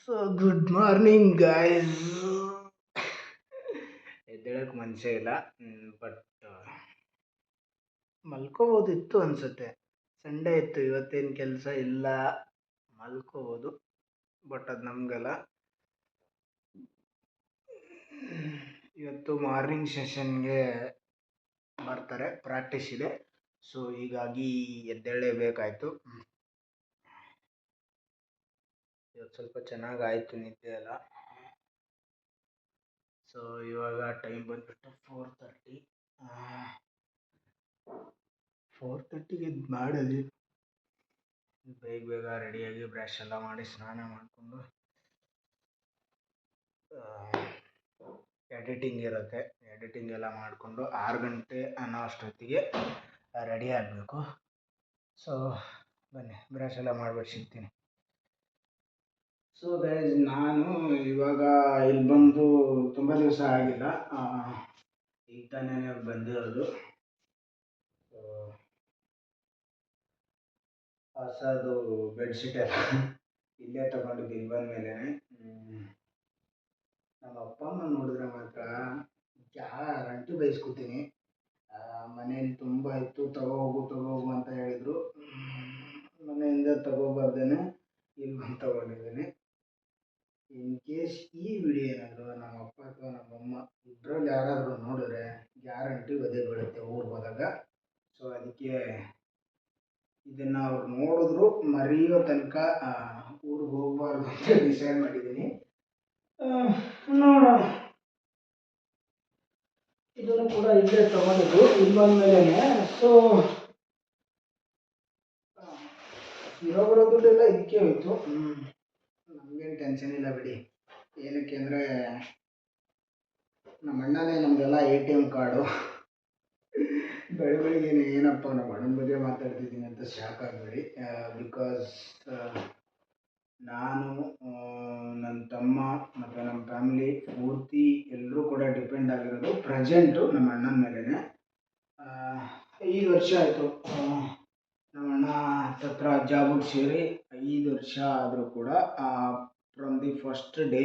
So good morning guys. ಎದ್ದೇಳಕ್ಕೆ ಮನಸ್ಸೇ ಇಲ್ಲ. ಬಟ್ ಮಲ್ಕೋಬೋದಿತ್ತು ಅನ್ಸುತ್ತೆ. ಸಂಡೇ ಇತ್ತು, ಇವತ್ತೇನು ಕೆಲಸ ಇಲ್ಲ, ಮಲ್ಕೋಬೋದು. ಬಟ್ ಅದು ನಮಗಲ್ಲ. ಇವತ್ತು ಮಾರ್ನಿಂಗ್ ಸೆಷನ್ಗೆ ಬರ್ತಾರೆ, ಪ್ರಾಕ್ಟೀಸ್ ಇದೆ. ಸೊ ಹೀಗಾಗಿ ಎದ್ದೇಳಲೇಬೇಕಾಯ್ತು. ಇವತ್ತು ಸ್ವಲ್ಪ ಚೆನ್ನಾಗಾಯಿತು ನಿದ್ದೆ ಎಲ್ಲ. ಸೊ ಇವಾಗ ಟೈಮ್ ಬಂದುಬಿಟ್ಟು 4:30. 4:30ಗೆ ಇದು ಮಾಡೋದು. ಬೇಗ ಬೇಗ ರೆಡಿಯಾಗಿ ಬ್ರಷ್ ಎಲ್ಲ ಮಾಡಿ ಸ್ನಾನ ಮಾಡಿಕೊಂಡು ಎಡಿಟಿಂಗ್ ಇರುತ್ತೆ. ಎಡಿಟಿಂಗ್ ಎಲ್ಲ ಮಾಡಿಕೊಂಡು 6 ಗಂಟೆ ಅನ್ನೋ ಅಷ್ಟೊತ್ತಿಗೆ ರೆಡಿ ಆಗಬೇಕು. ಸೊ ಬನ್ನಿ ಬ್ರಷ್ ಎಲ್ಲ ಮಾಡಿಬಿಟ್ಟು ಸಿಗ್ತೀನಿ. ಸೊ ಗೈಸ್, ನಾನು ಇವಾಗ ಇಲ್ಲಿ ಬಂದು ತುಂಬ ದಿವಸ ಆಗಿಲ್ಲ, ಈಗ ತಾನೇ ಬಂದಿರೋದು. ಸೊ ಹೊಸದು ಬೆಡ್ಶೀಟ್ ಎಲ್ಲ ಇಲ್ಲೇ ತಗೊಂಡಿದ್ದು, ಇಲ್ಲಿ ಬಂದ ಮೇಲೆ. ನಮ್ಮ ಅಪ್ಪ ಅಮ್ಮ ನೋಡಿದ್ರೆ ಮಾತ್ರ ಗ್ಯಾರಂಟಿ ಬೈಸ್ಕೊತೀನಿ. ಮನೇಲಿ ತುಂಬ ಇತ್ತು, ತಗೋಗು ಅಂತ ಹೇಳಿದರು. ಮನೆಯಿಂದ ತಗೋಬಾರ್ದೇನೆ ಇಲ್ಲಿ ಬಂದು ತಗೊಂಡಿದ್ದೀನಿ. ಇನ್ ಕೇಸ್ ಈ ವಿಡಿಯೋ ಏನಾದರೂ ನಮ್ಮ ಅಪ್ಪ ಅಥವಾ ನಮ್ಮಮ್ಮ ಇಬ್ಬರಲ್ಲಿ ಯಾರಾದರೂ ನೋಡಿದ್ರೆ ಗ್ಯಾರಂಟಿ ಒದೆ ಬೀಳುತ್ತೆ ಊರಿಗೆ ಹೋದಾಗ. ಸೊ ಅದಕ್ಕೆ ಇದನ್ನು ಅವ್ರು ನೋಡಿದ್ರು ಮರೆಯೋ ತನಕ ಊರಿಗೆ ಹೋಗಬಾರ್ದು ಅಂತ ಡಿಸೈಡ್ ಮಾಡಿದ್ದೀನಿ. ನೋಡೋಣ. ಇದನ್ನು ಕೂಡ ಇಲ್ಲೇ ತಗೊಂಡಿದ್ದು, ಇಲ್ಲಿ ಬಂದಮೇಲೆ. ಸೊ ಇರೋ ಬರೋ ದುಡ್ಡೆಲ್ಲ ಇದಕ್ಕೆ ಹೋಯ್ತು. ನಮಗೇನು ಟೆನ್ಷನ್ ಇಲ್ಲ ಬಿಡಿ. ಏನಕ್ಕೆ ಅಂದರೆ ನಮ್ಮ ಅಣ್ಣನೇ ನಮಗೆಲ್ಲ ATM ಕಾರ್ಡು. ಬೆಳಿಗ್ಗೆ ಏನಪ್ಪ ನಮ್ಮ ಅಣ್ಣನ ಬಗ್ಗೆ ಮಾತಾಡ್ತಿದ್ದೀನಿ ಅಂತ ಶಾಕ್ ಆಗಬೇಡಿ. ಬಿಕಾಸ್ ನಾನು, ನನ್ನ ತಮ್ಮ ಮತ್ತು ನಮ್ಮ ಫ್ಯಾಮಿಲಿ ಪೂರ್ತಿ ಎಲ್ಲರೂ ಕೂಡ ಡಿಪೆಂಡ್ ಆಗಿರೋದು ಪ್ರೆಸೆಂಟು ನಮ್ಮ ಅಣ್ಣನ ಮೇಲೇ. 5 ವರ್ಷ ಆಯಿತು ನಮ್ಮ ಅಣ್ಣ ಹತ್ರ ಜಾಬಿಗೆ ಸೇರಿ. 5 ವರ್ಷ ಆದರೂ ಕೂಡ ಫ್ರಮ್ ದಿ ಫಸ್ಟ್ ಡೇ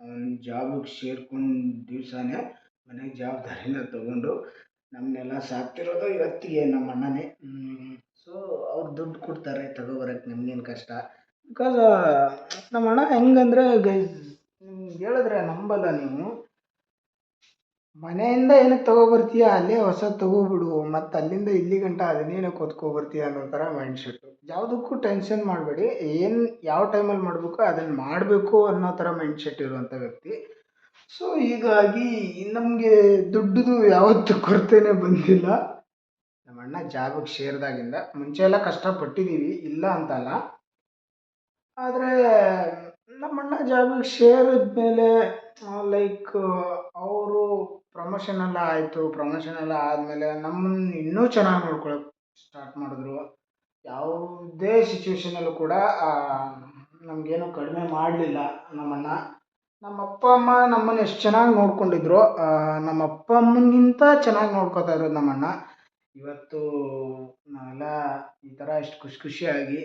ಅವನು ಜಾಬಿಗೆ ಸೇರ್ಕೊಂಡು ದಿವಸನೇ ಮನೆಗೆ ಜವಾಬ್ದಾರಿನ ತಗೊಂಡು ನಮ್ಮನ್ನೆಲ್ಲ ಸಾಕ್ತಿರೋದು ಇವತ್ತಿಗೆ ನಮ್ಮ ಅಣ್ಣನೇ. ಸೊ ಅವ್ರು ದುಡ್ಡು ಕೊಡ್ತಾರೆ ತಗೊಬರಕ್ಕೆ, ನಮಗೇನು ಕಷ್ಟ. ಬಿಕಾಸ್ ನಮ್ಮ ಅಣ್ಣ ಹೆಂಗಂದರೆ ಗೈಸ್, ನಿಮ್ಗೆ ಹೇಳಿದ್ರೆ ನಂಬಲ್ಲ ನೀವು. ಮನೆಯಿಂದ ಏನಕ್ಕೆ ತಗೊಬರ್ತೀಯ, ಅಲ್ಲೇ ಹೊಸದು ತಗೋಬಿಡು, ಮತ್ತು ಅಲ್ಲಿಂದ ಇಲ್ಲಿ ಗಂಟ ಅದನ್ನೇನಕ್ಕೆ ಹೊತ್ಕೊಬರ್ತೀಯ ಅನ್ನೋ ಥರ ಮೈಂಡ್ ಸೆಟ್ಟು. ಯಾವುದಕ್ಕೂ ಟೆನ್ಷನ್ ಮಾಡಬೇಡಿ, ಏನು ಯಾವ ಟೈಮಲ್ಲಿ ಮಾಡಬೇಕು ಅದನ್ನು ಮಾಡಬೇಕು ಅನ್ನೋ ಥರ ಮೈಂಡ್ ಸೆಟ್ ಇರುವಂಥ ವ್ಯಕ್ತಿ. ಸೊ ಹೀಗಾಗಿ ನಮಗೆ ದುಡ್ಡು ಯಾವತ್ತೂ ಕೊರತೆನೇ ಬಂದಿಲ್ಲ. ನಮ್ಮ ಅಣ್ಣ ಜಾಬಿಗೆ ಸೇರಿದಾಗಿಂದ, ಮುಂಚೆ ಎಲ್ಲ ಕಷ್ಟಪಟ್ಟಿದ್ದೀವಿ, ಇಲ್ಲ ಅಂತಲ್ಲ. ಆದರೆ ನಮ್ಮ ಅಣ್ಣ ಜಾಬಿಗೆ ಸೇರಿದ ಮೇಲೆ ಲೈಕ್ ಅವರು ಪ್ರಮೋಷನ್ ಎಲ್ಲ ಆಯಿತು. ಪ್ರಮೋಷನ್ ಎಲ್ಲ ಆದಮೇಲೆ ನಮ್ಮನ್ನು ಇನ್ನೂ ಚೆನ್ನಾಗಿ ನೋಡ್ಕೊಳಕ್ಕೆ ಸ್ಟಾರ್ಟ್ ಮಾಡಿದ್ರು. ಯಾವುದೇ ಸಿಚುವೇಶನಲ್ಲೂ ಕೂಡ ನಮಗೇನು ಕಡಿಮೆ ಮಾಡಲಿಲ್ಲ ನಮ್ಮ ಅಣ್ಣ. ನಮ್ಮ ಅಪ್ಪ ಅಮ್ಮ ನಮ್ಮನ್ನು ಎಷ್ಟು ಚೆನ್ನಾಗಿ ನೋಡ್ಕೊಂಡಿದ್ರು, ನಮ್ಮ ಅಪ್ಪ ಅಮ್ಮನಿಗಿಂತ ಚೆನ್ನಾಗಿ ನೋಡ್ಕೊತಾ ಇರೋದು ನಮ್ಮ ಅಣ್ಣ. ಇವತ್ತು ನಾವೆಲ್ಲ ಈ ಥರ ಎಷ್ಟು ಖುಷಿಯಾಗಿ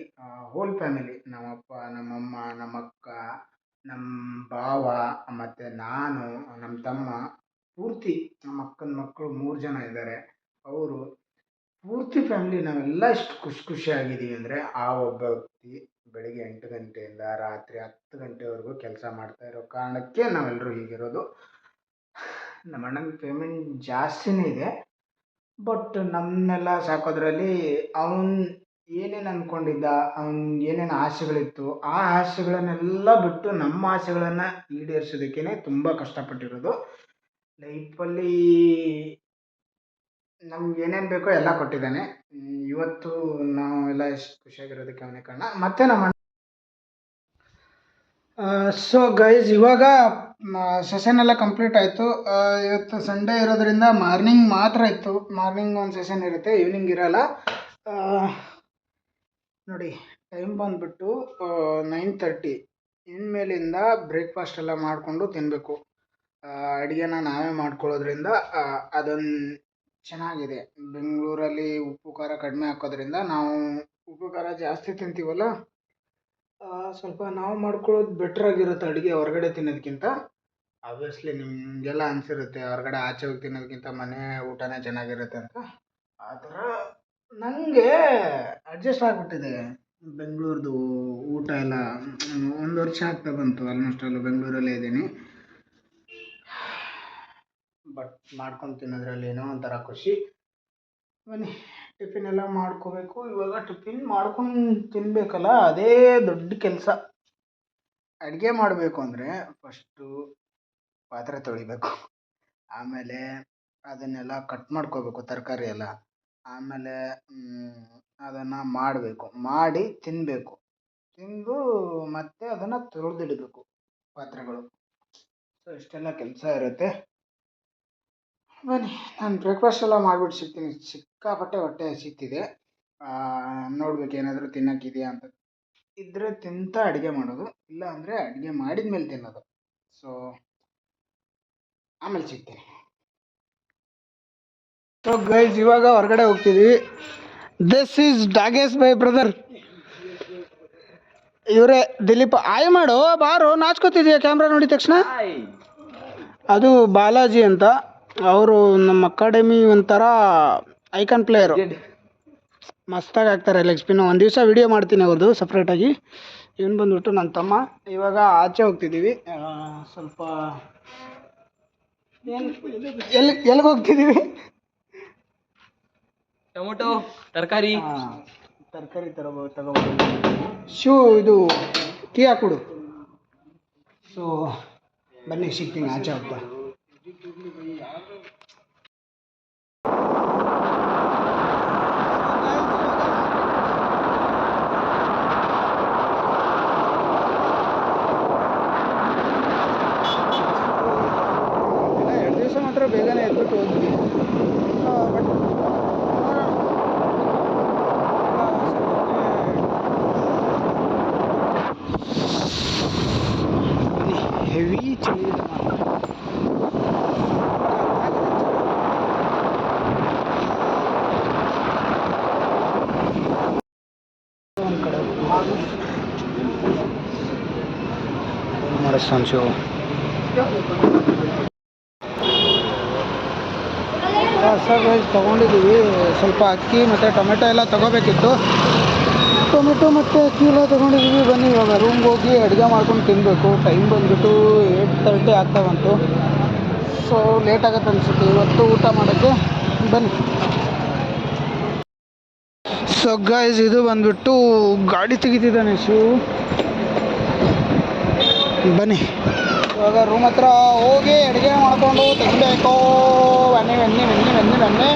ಹೋಲ್ ಫ್ಯಾಮಿಲಿ, ನಮ್ಮಪ್ಪ, ನಮ್ಮಮ್ಮ, ನಮ್ಮ ಅಕ್ಕ, ನಮ್ಮ ಭಾವ ಮತ್ತು ನಾನು, ನಮ್ಮ ತಮ್ಮ, ಪೂರ್ತಿ ನಮ್ಮ ಅಕ್ಕನ ಮಕ್ಕಳು 3 ಜನ ಇದ್ದಾರೆ, ಅವರು ಪೂರ್ತಿ ಫ್ಯಾಮಿಲಿ ನಾವೆಲ್ಲ ಎಷ್ಟು ಖುಷಿಯಾಗಿದ್ದೀವಿ ಅಂದರೆ, ಆ ಒಬ್ಬ ವ್ಯಕ್ತಿ ಬೆಳಗ್ಗೆ 8 ಗಂಟೆಯಿಂದ ರಾತ್ರಿ 10 ಗಂಟೆವರೆಗೂ ಕೆಲಸ ಮಾಡ್ತಾ ಇರೋ ಕಾರಣಕ್ಕೆ ನಾವೆಲ್ಲರೂ ಹೀಗಿರೋದು. ನಮ್ಮ ಅಣ್ಣನ ಪೇಮೆಂಟ್ ಜಾಸ್ತಿನೇ ಇದೆ, ಬಟ್ ನಮ್ಮನ್ನೆಲ್ಲ ಸಾಕೋದ್ರಲ್ಲಿ ಅವನು ಏನೇನು ಅಂದ್ಕೊಂಡಿದ್ದ, ಅವ್ನಿಗೆ ಏನೇನು ಆಸೆಗಳಿತ್ತು, ಆ ಆಸೆಗಳನ್ನೆಲ್ಲ ಬಿಟ್ಟು ನಮ್ಮ ಆಸೆಗಳನ್ನು ಈಡೇರಿಸೋದಕ್ಕೇ ತುಂಬ ಕಷ್ಟಪಟ್ಟಿರೋದು. ಲೈಫಲ್ಲಿ ನಮ್ಗೆ ಏನೇನು ಬೇಕೋ ಎಲ್ಲ ಕೊಟ್ಟಿದ್ದಾನೆ. ಇವತ್ತು ನಾವೆಲ್ಲ ಎಷ್ಟು ಖುಷಿಯಾಗಿರೋದಕ್ಕೆ ಅವನೇ ಕಾರಣ. ಮತ್ತು ನಮ್ಮ ಸೊ ಗೈಸ್, ಇವಾಗ ಸೆಷನ್ ಎಲ್ಲ ಕಂಪ್ಲೀಟ್ ಆಯಿತು. ಇವತ್ತು ಸಂಡೇ ಇರೋದ್ರಿಂದ ಮಾರ್ನಿಂಗ್ ಮಾತ್ರ ಇತ್ತು. ಮಾರ್ನಿಂಗ್ ಒಂದು ಸೆಷನ್ ಇರುತ್ತೆ, ಈವ್ನಿಂಗ್ ಇರೋಲ್ಲ. ನೋಡಿ, ಟೈಮ್ ಬಂದುಬಿಟ್ಟು 9:30. ಇನ್ಮೇಲಿಂದ ಬ್ರೇಕ್ಫಾಸ್ಟ್ ಎಲ್ಲ ಮಾಡಿಕೊಂಡು ತಿನ್ನಬೇಕು. ಅಡುಗೆನ ನಾವೇ ಮಾಡ್ಕೊಳ್ಳೋದ್ರಿಂದ ಅದೊಂದು ಚೆನ್ನಾಗಿದೆ. ಬೆಂಗಳೂರಲ್ಲಿ ಉಪ್ಪು ಖಾರ ಕಡಿಮೆ ಹಾಕೋದ್ರಿಂದ ನಾವು ಉಪ್ಪು ಖಾರ ಜಾಸ್ತಿ ತಿಂತೀವಲ್ಲ, ಸ್ವಲ್ಪ ನಾವು ಮಾಡ್ಕೊಳ್ಳೋದು ಬೆಟರ್ ಆಗಿರುತ್ತೆ ಅಡುಗೆ ಹೊರಗಡೆ ತಿನ್ನೋದಕ್ಕಿಂತ. ಆಬ್ವಿಯಸ್ಲಿ ನಿಮಗೆಲ್ಲ ಅನಿಸಿರುತ್ತೆ ಹೊರಗಡೆ ಆಚೆ ಹೋಗಿ ತಿನ್ನೋದಕ್ಕಿಂತ ಮನೆ ಊಟನೇ ಚೆನ್ನಾಗಿರುತ್ತೆ ಅಂತ. ಆ ಥರ ನನಗೆ ಅಡ್ಜಸ್ಟ್ ಆಗಿಬಿಟ್ಟಿದೆ ಬೆಂಗಳೂರ್ದು ಊಟ ಎಲ್ಲ. 1 ವರ್ಷ ಆಗ್ತಾ ಬಂತು ಆಲ್ಮೋಸ್ಟ್ ಅಲ್ಲೂ ಬೆಂಗಳೂರಲ್ಲೇ ಇದ್ದೀನಿ. ಬಟ್ ಮಾಡ್ಕೊಂಡು ತಿನ್ನೋದ್ರಲ್ಲಿ ಏನೋ ಒಂಥರ ಖುಷಿ. ಬನ್ನಿ ಟಿಫಿನ್ ಎಲ್ಲ ಮಾಡ್ಕೋಬೇಕು. ಇವಾಗ ಟಿಫಿನ್ ಮಾಡ್ಕೊಂಡು ತಿನ್ನಬೇಕಲ್ಲ, ಅದೇ ದೊಡ್ಡ ಕೆಲಸ. ಅಡುಗೆ ಮಾಡಬೇಕು ಅಂದರೆ ಫಸ್ಟು ಪಾತ್ರೆ ತೊಳಿಬೇಕು, ಆಮೇಲೆ ಅದನ್ನೆಲ್ಲ ಕಟ್ ಮಾಡ್ಕೋಬೇಕು ತರಕಾರಿ ಎಲ್ಲ, ಆಮೇಲೆ ಅದನ್ನು ಮಾಡಬೇಕು, ಮಾಡಿ ತಿನ್ನಬೇಕು, ತಿಂದು ಮತ್ತೆ ಅದನ್ನು ತೊಳೆದಿಡಬೇಕು ಪಾತ್ರೆಗಳು. ಸೊ ಇಷ್ಟೆಲ್ಲ ಕೆಲಸ ಇರುತ್ತೆ. ಬನ್ನಿ ನಾನು ಬ್ರೇಕ್ಫಾಸ್ಟ್ ಎಲ್ಲ ಮಾಡಿಬಿಟ್ಟು ಸಿಗ್ತೀನಿ. ಸಿಕ್ಕಾಪಟ್ಟೆ ಹೊಟ್ಟೆ ಹಸಿತಿದೆ. ನೋಡ್ಬೇಕು ಏನಾದರೂ ತಿನ್ನೋಕ್ಕಿದೆಯಾ ಅಂತ. ಇದ್ದರೆ ತಿಂತ ಅಡುಗೆ ಮಾಡೋದು, ಇಲ್ಲ ಅಂದರೆ ಅಡುಗೆ ಮಾಡಿದ ಮೇಲೆ ತಿನ್ನೋದು. ಸೊ ಆಮೇಲೆ ಸಿಗ್ತೀನಿ. ಸೊ ಗೈಸ್ ಇವಾಗ ಹೊರಗಡೆ ಹೋಗ್ತಿದ್ವಿ. This is Dagesh by brother. ಇವರೇ ದಿಲೀಪ್. ಆಯ್ ಮಾಡು ಬಾರು, ನಾಚ್ಕೋತಿದ್ಯಾ ಕ್ಯಾಮ್ರಾ ನೋಡಿದ ತಕ್ಷಣ. ಅದು ಬಾಲಾಜಿ ಅಂತ, ಅವರು ನಮ್ಮ ಅಕಾಡೆಮಿ ಒಂಥರ ಐಕಾನ್ ಪ್ಲೇಯರು. ಮಸ್ತಾಗಿ ಆಗ್ತಾರೆ ಲೆಗ್ ಸ್ಪಿನ್. ಒಂದು ದಿವಸ ವಿಡಿಯೋ ಮಾಡ್ತೀನಿ ಅವ್ರದ್ದು ಸಪ್ರೇಟಾಗಿ. ಇವನು ಬಂದ್ಬಿಟ್ಟು ನನ್ನ ತಮ್ಮ. ಇವಾಗ ಆಚೆ ಹೋಗ್ತಿದ್ದೀವಿ. ಸ್ವಲ್ಪ ಎಲ್ಲಿಗೆ ಹೋಗ್ತಿದ್ದೀವಿ? ಟೊಮೊಟೊ ತರಕಾರಿ ತಗೋಬೋದು. ಶೂ ಇದು ಟೀ ಹಾಕ್ಬಿಡು. ಸೊ ಬನ್ನಿ ಸಿಗ್ತೀನಿ ಆಚೆ ಹೋಗ್ತಾ. ಮಾತ್ರ ಬೇಗನೆ ಎದ್ಬಿಟ್ಟು ಹೋದ್ವಿ. ಬಟ್ ಹೆವಿ ಚಳಿ ಇದೆ ಮಾತ್ರ. ಒಂದು ಕಡೆ ಮರಸ್ತಾಂಶು ರಸಗೈಸ್ ತೊಗೊಂಡಿದ್ದೀವಿ. ಸ್ವಲ್ಪ ಅಕ್ಕಿ ಮತ್ತು ಟೊಮೆಟೊ ಎಲ್ಲ ತೊಗೋಬೇಕಿತ್ತು. ಟೊಮೆಟೊ ಮತ್ತು ಅಕ್ಕಿ ಎಲ್ಲ ತೊಗೊಂಡಿದ್ದೀವಿ. ಬನ್ನಿ ಇವಾಗ ರೂಮ್ಗೆ ಹೋಗಿ ಅಡುಗೆ ಮಾಡ್ಕೊಂಡು ತಿನ್ನಬೇಕು. ಟೈಮ್ ಬಂದುಬಿಟ್ಟು 8:30 ಆಗ್ತಾ ಬಂತು. ಸೊ ಲೇಟ್ ಆಗುತ್ತೆ ಅನಿಸುತ್ತೆ ಇವತ್ತು ಊಟ ಮಾಡೋಕ್ಕೆ. ಬನ್ನಿ. ಸೊ ಗೈಸ್ ಇದು ಬಂದುಬಿಟ್ಟು ಗಾಡಿ ತೆಗಿತಿದ್ದಾನೆ ಶಿವು. ಬನ್ನಿ ಇವಾಗ ರೂಮ್ ಹತ್ರ ಹೋಗಿ ಅಡುಗೆ ಮಾಡ್ಕೊಂಡು ತಿನ್ನಬೇಕು. ಬನ್ನಿ ಬನ್ನಿ ಬನ್ನಿ ಬನ್ನಿ ಬನ್ನಿ